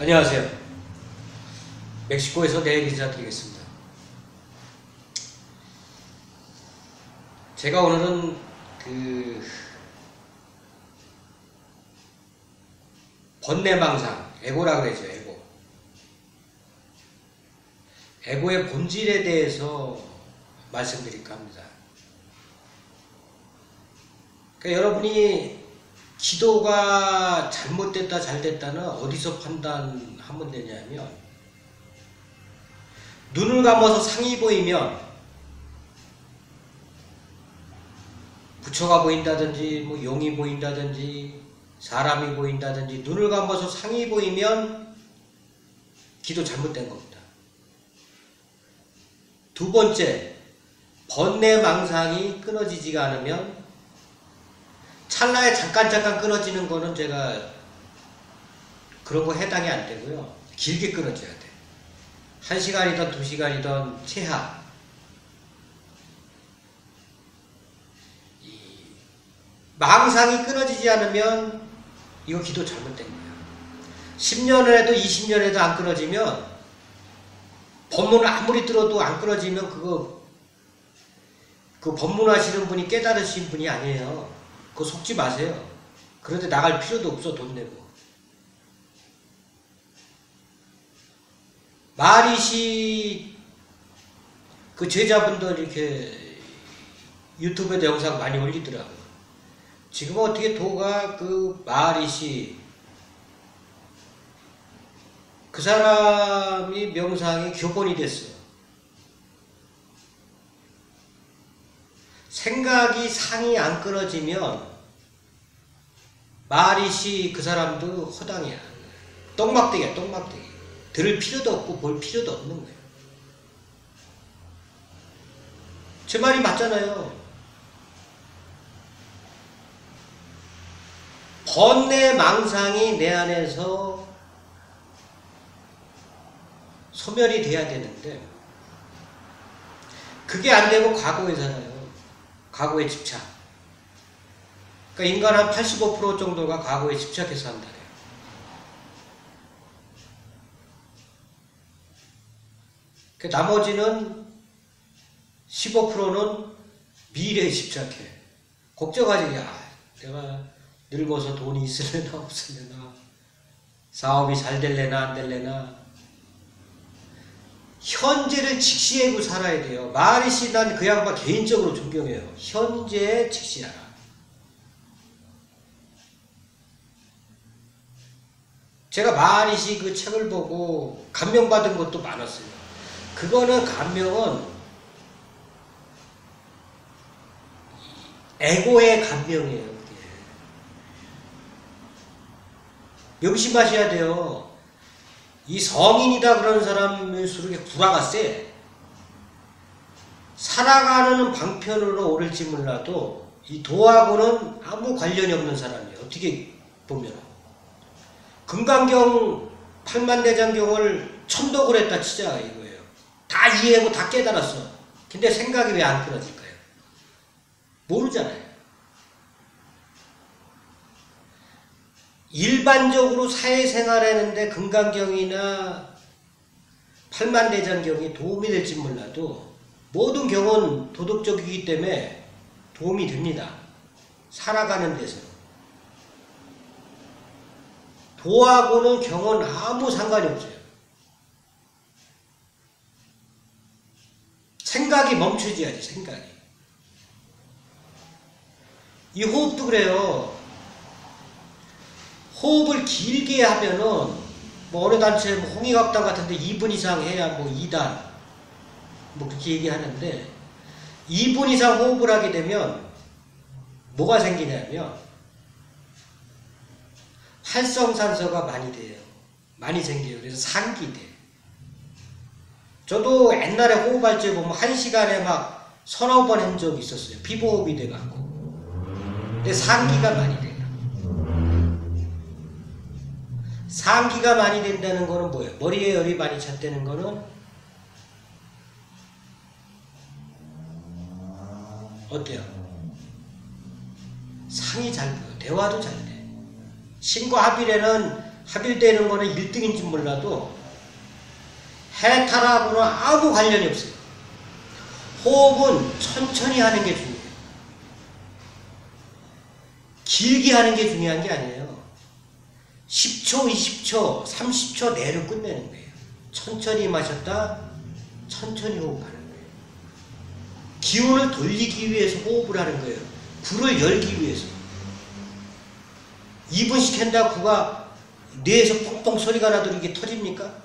안녕하세요. 멕시코에서 내일 인사드리겠습니다. 제가 오늘은 번뇌망상, 에고라 그러죠. 에고의 본질에 대해서 말씀드릴까 합니다. 그러니까 여러분이 기도가 잘못됐다 잘됐다는 어디서 판단하면 되냐면, 눈을 감아서 상이 보이면 부처가 보인다든지 뭐 용이 보인다든지 사람이 보인다든지 눈을 감아서 상이 보이면 기도 잘못된 겁니다. 두 번째, 번뇌망상이 끊어지지가 않으면, 찰나에 잠깐 끊어지는 거는 제가 그런 거 해당이 안 되고요. 길게 끊어져야 돼. 1시간이든 2시간이든 최하. 망상이 끊어지지 않으면 이거 기도 잘못된 거야. 10년을 해도 20년 해도 안 끊어지면, 법문을 아무리 들어도 안 끊어지면 그 법문하시는 분이 깨달으신 분이 아니에요. 그거 속지 마세요. 그런데 나갈 필요도 없어. 돈 내고. 마리시 그 제자분들 이렇게 유튜브에도 영상 많이 올리더라고요. 지금 어떻게 도가 그 마리시 그 사람이 명상이 교본이 됐어요. 생각이 상이 안 끊어지면 마리시 그 사람도 허당이야. 똥막대기야, 똥막대기. 들을 필요도 없고 볼 필요도 없는 거예요. 제 말이 맞잖아요. 번뇌망상이 내 안에서 소멸이 돼야 되는데, 그게 안 되고 과거에 살아요. 과거에 집착. 그러니까 인간 한 85% 정도가 과거에 집착해서 한다. 그 나머지는 15%는 미래에 집착해. 걱정하지. 내가 늙어서 돈이 있으려나 없으려나, 사업이 잘 될래나 안 될래나. 현재를 직시하고 살아야 돼요. 마리시, 난 그 양반 개인적으로 존경해요. 현재에 직시하라. 제가 마리시 그 책을 보고 감명받은 것도 많았어요. 그거는 감명은 에고의 감명이에요. 그게. 명심하셔야 돼요. 이 성인이다 그러는 사람일수록 이게 구라가 세. 살아가는 방편으로 오를지 몰라도 이 도하고는 아무 관련이 없는 사람이에요. 어떻게 보면. 금강경 팔만대장경을 천독을 했다 치자 이거예요. 다 이해하고 다 깨달았어. 근데 생각이 왜 안 끊어질까요? 모르잖아요. 일반적으로 사회생활하는데 금강경이나 팔만대장경이 도움이 될지 몰라도 모든 경은 도덕적이기 때문에 도움이 됩니다. 살아가는 데서. 도하고는 경은 아무 상관이 없어요. 생각이 멈춰져야지, 생각이. 이 호흡도 그래요. 호흡을 길게 하면은, 뭐 어느 단체 홍익학당 같은데 2분 이상 해야 뭐 2단 뭐 그렇게 얘기하는데, 2분 이상 호흡을 하게 되면 뭐가 생기냐면 활성산소가 많이 돼요. 많이 생겨요. 그래서 상기 돼. 저도 옛날에 호흡할 때 보면 1시간에 막 서너 번 한 적이 있었어요. 피부호흡이 돼갖고. 근데 상기가 많이 돼요. 상기가 많이 된다는 거는 뭐예요? 머리에 열이 많이 찼다는 거는 어때요? 상이 잘 보여. 대화도 잘 돼. 신과 합일에는 합일되는 거는 1등인지 몰라도 해탈하고는 아무 관련이 없어요. 호흡은 천천히 하는 게 중요해요. 길게 하는 게 중요한 게 아니에요. 10초, 20초, 30초 내로 끝내는 거예요. 천천히 마셨다, 천천히 호흡하는 거예요. 기운을 돌리기 위해서 호흡을 하는 거예요. 불을 열기 위해서. 2분씩 한다 구가 뇌에서 뽕뽕 소리가 나도록 이게 터집니까?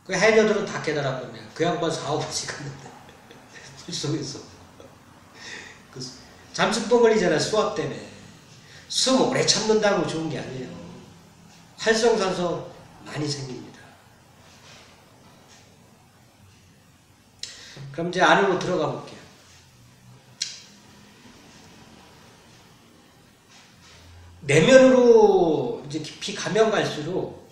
그 해녀들은 다 깨달았거든요. 그 양반 4, 5분씩 갔는데 물속에서 그 잠수병 걸리잖아요. 수압 때문에. 숨 오래 참는다고 좋은 게 아니에요. 활성산소 많이 생깁니다. 그럼 이제 안으로 들어가 볼게요. 내면으로 이제 깊이 가면 갈수록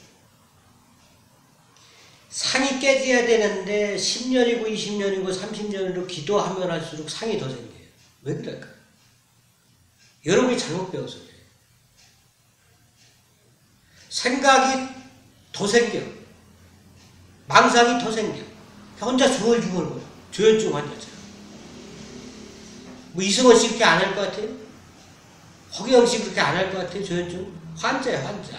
상이 깨져야 되는데 10년이고 20년이고 30년으로 기도하면 할수록 상이 더 생겨요. 왜 그럴까요? 여러분이 잘못 배워서 그래요. 생각이 더 생겨. 망상이 더 생겨. 혼자 중얼중얼거려. 조현증 환자처럼. 뭐 이승원 씨 그렇게 안 할 것 같아요? 허경영 씨 그렇게 안 할 것 같아요? 조현증? 환자야, 환자.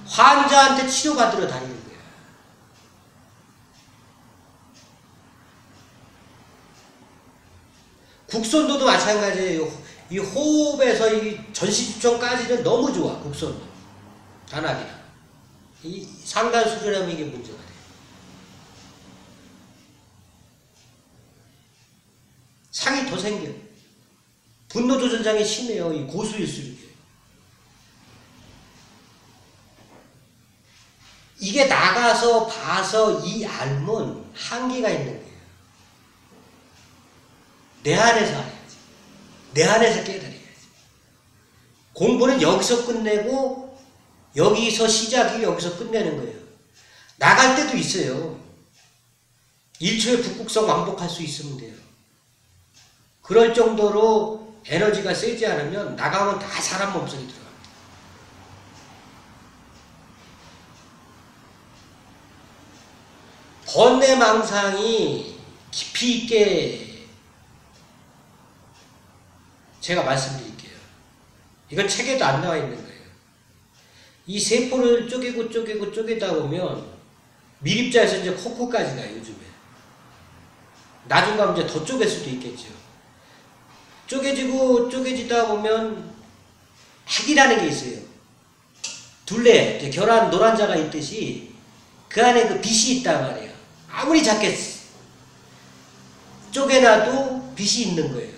환자한테 치료받으러 다니는 거야. 국선도도 마찬가지예요. 이 호흡에서 이 전시집중까지는 너무 좋아. 국선도. 단합이나. 이 상단 수준하면 이게 문제가 돼. 상이 더 생겨. 분노 조절장애 심해요. 이 고수일수록. 이게 나가서 봐서 이 알면 한계가 있는 거예요. 내 안에서 알아야지. 내 안에서 깨달아야지. 공부는 여기서 끝내고 여기서 시작이 여기서 끝내는 거예요. 나갈 때도 있어요. 1초에 북극성 왕복할 수 있으면 돼요. 그럴 정도로 에너지가 세지 않으면 나가면 다 사람 몸속에 들어갑니다. 번뇌망상이 깊이 있게 제가 말씀드릴게요. 이건 책에도 안 나와 있는 거예요. 이 세포를 쪼개다 보면 밀입자에서 이제 코코까지 가요, 요즘에. 나중 가면 이제 더 쪼갤 수도 있겠죠. 쪼개지다 보면 핵이라는 게 있어요. 둘레, 결한 노란자가 있듯이 그 안에 그 빛이 있단 말이에요. 아무리 작게 쪼개놔도 빛이 있는 거예요.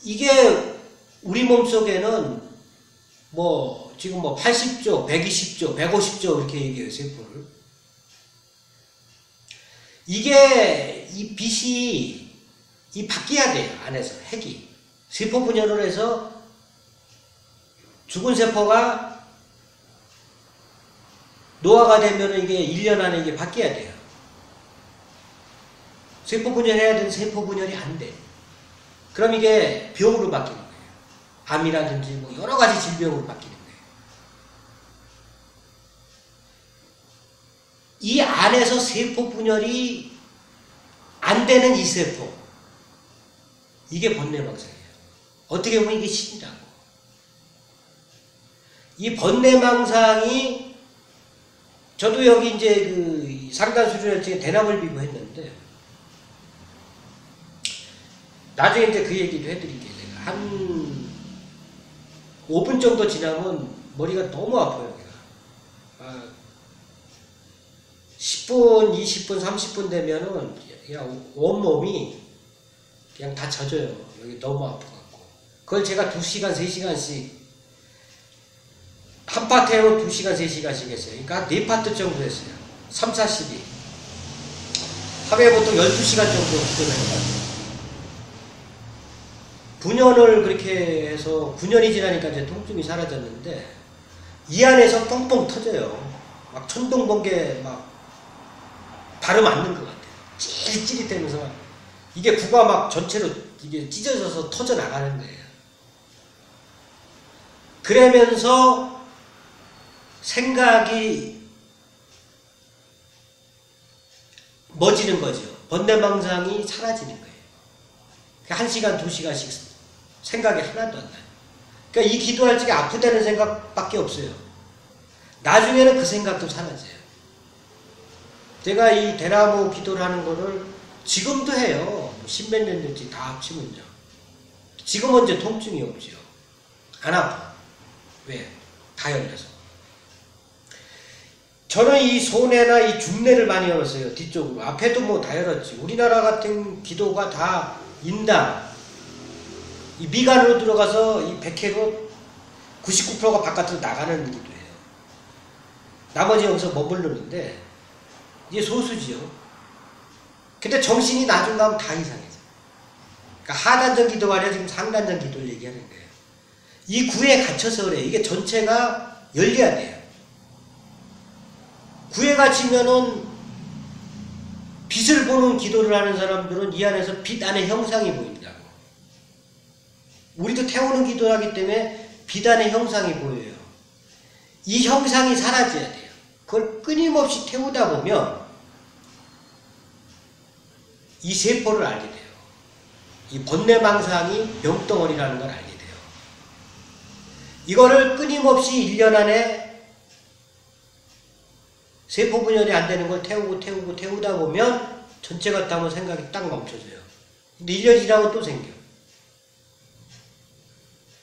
이게 우리 몸속에는 뭐 지금 뭐 80조, 120조, 150조 이렇게 얘기해요, 세포를. 이게 이 빛이 이 바뀌어야 돼요. 안에서 핵이 세포 분열을 해서 죽은 세포가 노화가 되면 이게 1년 안에 이게 바뀌어야 돼요. 세포 분열해야 되는 세포 분열이 안 돼. 그럼 이게 병으로 바뀌는 거예요. 암이라든지 뭐 여러 가지 질병으로 바뀌는 거예요. 이 안에서 세포 분열이 안 되는 이 세포, 이게 번뇌망상이에요. 어떻게 보면 이게 신이라고. 이 번뇌망상이 저도 여기 이제 그 상단 수준에 대나무를 비고 했는데 나중에 이제 그 얘기도 해드릴게요. 제가 한 5분 정도 지나면 머리가 너무 아파요. 10분, 20분, 30분 되면은 그냥 온몸이 그냥 다 젖어요. 여기 너무 아파갖고. 그걸 제가 2시간, 3시간씩 한 파트에는 2시간, 3시간씩 했어요. 그러니까 4파트 정도 했어요. 3, 40이. 하루에 보통 12시간 정도 기도를 해요. 9년을 그렇게 해서 9년이 지나니까 이제 통증이 사라졌는데 이 안에서 뻥뻥 터져요. 막 천둥번개 막 발음 맞는 것 같아요. 찌릿찌릿하면서 이게 구가 막 전체로 이게 찢어져서 터져 나가는 거예요. 그러면서 생각이 멎지는 거죠. 번뇌망상이 사라지는 거예요. 1시간, 2시간씩 생각이 하나도 안 나요. 그러니까 이 기도할 적에 아프다는 생각밖에 없어요. 나중에는 그 생각도 사라져요. 제가 이 대나무 기도를 하는 거를 지금도 해요. 10몇 년 됐지, 다 합치면요. 지금은 이제 통증이 없죠. 안 아파. 왜? 다 열려서. 저는 이 손해나 이 중뇌를 많이 열었어요. 뒤쪽으로. 앞에도 뭐 다 열었지. 우리나라 같은 기도가 다 인당, 이 미간으로 들어가서 이 백회로 99%가 바깥으로 나가는 기도예요. 나머지 여기서 머무르는데 이게 소수지요. 근데 정신이 나중 가면 다 이상해져. 그러니까 하단전 기도가 아니라 지금 상단전 기도를 얘기하는 거예요. 이 구에 갇혀서 그래요. 이게 전체가 열려야 돼요. 구에 갇히면은 빛을 보는 기도를 하는 사람들은 이 안에서 빛 안에 형상이 보인다고. 우리도 태우는 기도를 하기 때문에 빛 안에 형상이 보여요. 이 형상이 사라져야 돼요. 그걸 끊임없이 태우다 보면 이 세포를 알게 돼요. 이 번뇌망상이 병덩어리라는 걸 알게 돼요. 이거를 끊임없이 1년 안에 세포 분열이 안 되는 걸 태우다 보면 전체가 타면 생각이 딱 멈춰져요. 근데 1년 지나면 또 생겨.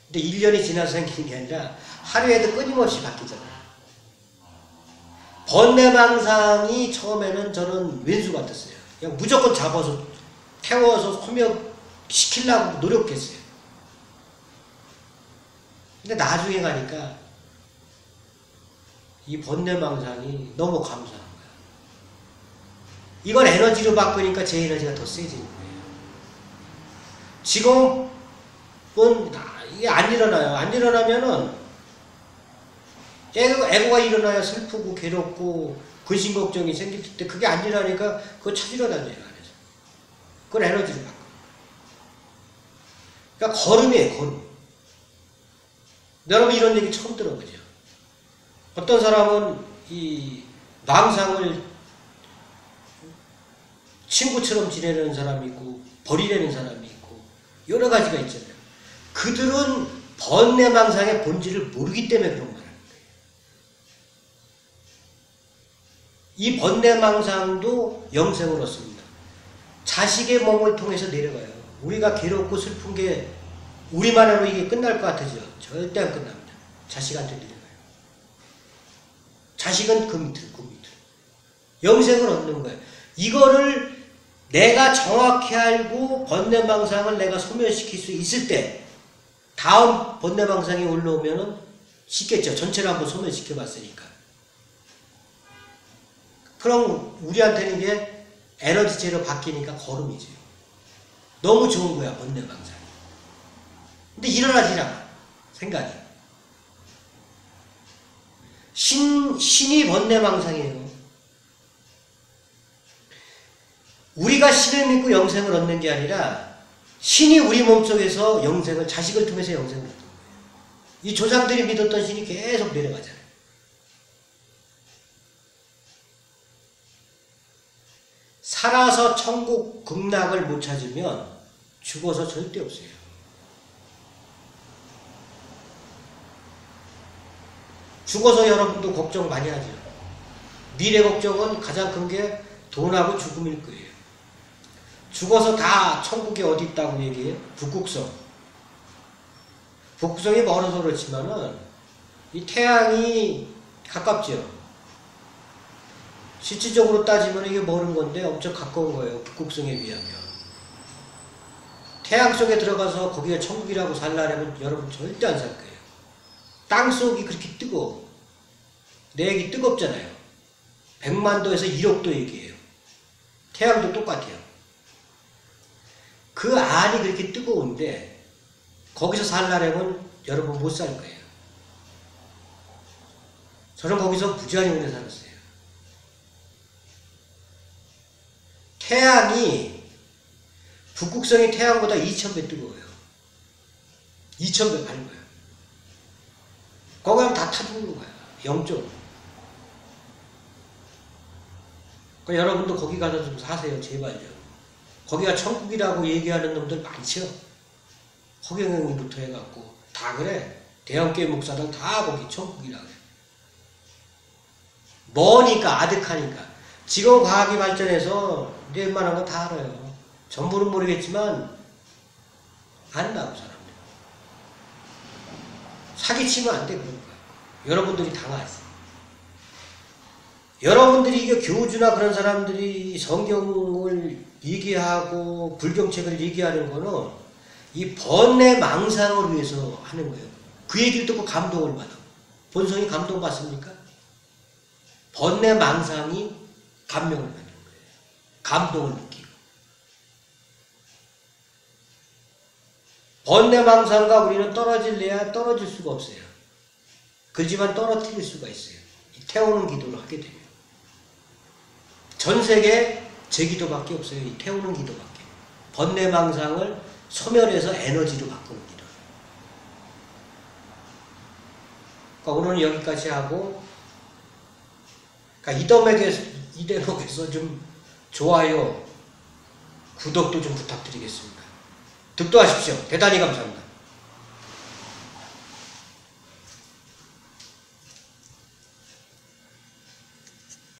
근데 1년이 지나서 생기는 게 아니라 하루에도 끊임없이 바뀌잖아요. 번뇌망상이 처음에는 저는 왼수 같았어요. 그냥 무조건 잡아서 태워서 소멸시키려고 노력했어요. 근데 나중에 가니까 이 번뇌망상이 너무 감사한 거야. 이걸 에너지로 바꾸니까 제 에너지가 더 세지는 거예요. 지금은 이게 안 일어나요. 안 일어나면은 애고가 일어나야 슬프고 괴롭고 근심 걱정이 생길 때 그게 안 일어나니까 그거 찾으러 다녀요. 안에서. 그건 에너지로 바꿔. 그러니까 걸음이에요. 걸음. 여러분 이런 얘기 처음 들어보죠. 어떤 사람은 이 망상을 친구처럼 지내는 사람이 있고 버리려는 사람이 있고 여러 가지가 있잖아요. 그들은 번뇌망상의 본질을 모르기 때문에 그런 거라는 거예요. 이 번뇌망상도 영생을 얻습니다. 자식의 몸을 통해서 내려가요. 우리가 괴롭고 슬픈 게 우리만으로 이게 끝날 것 같으죠? 절대 안 끝납니다. 자식한테 내려가요. 자식은 그 밑으로. 영생을 얻는 거예요. 이거를 내가 정확히 알고 번뇌망상을 내가 소멸시킬 수 있을 때 다음 번뇌망상이 올라오면은 쉽겠죠. 전체를 한번 소멸시켜 봤으니까. 그럼 우리한테는 이게 에너지체로 바뀌니까 걸음이죠. 너무 좋은 거야, 번뇌망상이. 근데 일어나질 않아, 생각이. 신이 번뇌망상이에요. 우리가 신을 믿고 영생을 얻는 게 아니라 신이 우리 몸속에서 영생을, 자식을 통해서 영생을 얻는 거예요. 이 조상들이 믿었던 신이 계속 내려가잖아요. 살아서 천국 극락을 못 찾으면 죽어서 절대 없어요. 죽어서 여러분도 걱정 많이 하죠. 미래 걱정은 가장 큰 게 돈하고 죽음일 거예요. 죽어서 다 천국에 어디 있다고 얘기해요? 북극성. 북극성이 멀어서 그렇지만은 이 태양이 가깝죠. 실질적으로 따지면 이게 멀은 건데 엄청 가까운 거예요. 북극성에 비하면. 태양 속에 들어가서 거기가 천국이라고 살라면 여러분 절대 안 살 거예요. 땅속이 그렇게 뜨거워. 내역이 뜨겁잖아요. 100만도에서 1억도 얘기해요. 태양도 똑같아요. 그 안이 그렇게 뜨거운데 거기서 살라면 여러분 못 살 거예요. 저는 거기서 무지하게 오래 살았어요. 태양이 북극성이 태양보다 2000배 뜨거워요. 2000배 밝아요. 거기 가면 다 타죽는 거야. 영적으로. 그러니까 여러분도 거기 가서 좀 사세요. 제발요. 거기가 천국이라고 얘기하는 놈들 많죠. 허경영부터 해갖고 다 그래. 대형교회 목사들 다 거기 천국이라 그래. 머니까 아득하니까. 지금 과학이 발전해서 웬만한 거 다 알아요. 전부는 모르겠지만 안다고 사람들. 사기치면 안 돼 그런 거야. 여러분들이 당하세요. 여러분들이 이게 교주나 그런 사람들이 성경을 얘기하고 불경책을 얘기하는 거는 이 번뇌 망상을 위해서 하는 거예요. 그 얘기를 듣고 감동을 받아. 본성이 감동받습니까? 번뇌 망상이 감명을 받는 거예요. 감동을 느끼고. 번뇌 망상과 우리는 떨어질래야 떨어질 수가 없어요. 그렇지만 떨어뜨릴 수가 있어요. 태우는 기도를 하게 되면. 전 세계에 제 기도밖에 없어요. 이 태우는 기도밖에. 번뇌 망상을 소멸해서 에너지로 바꾸는 기도. 그러니까 오늘은 여기까지 하고, 그러니까 이대목에서 좀 좋아요, 구독도 좀 부탁드리겠습니다. 득도하십시오. 대단히 감사합니다.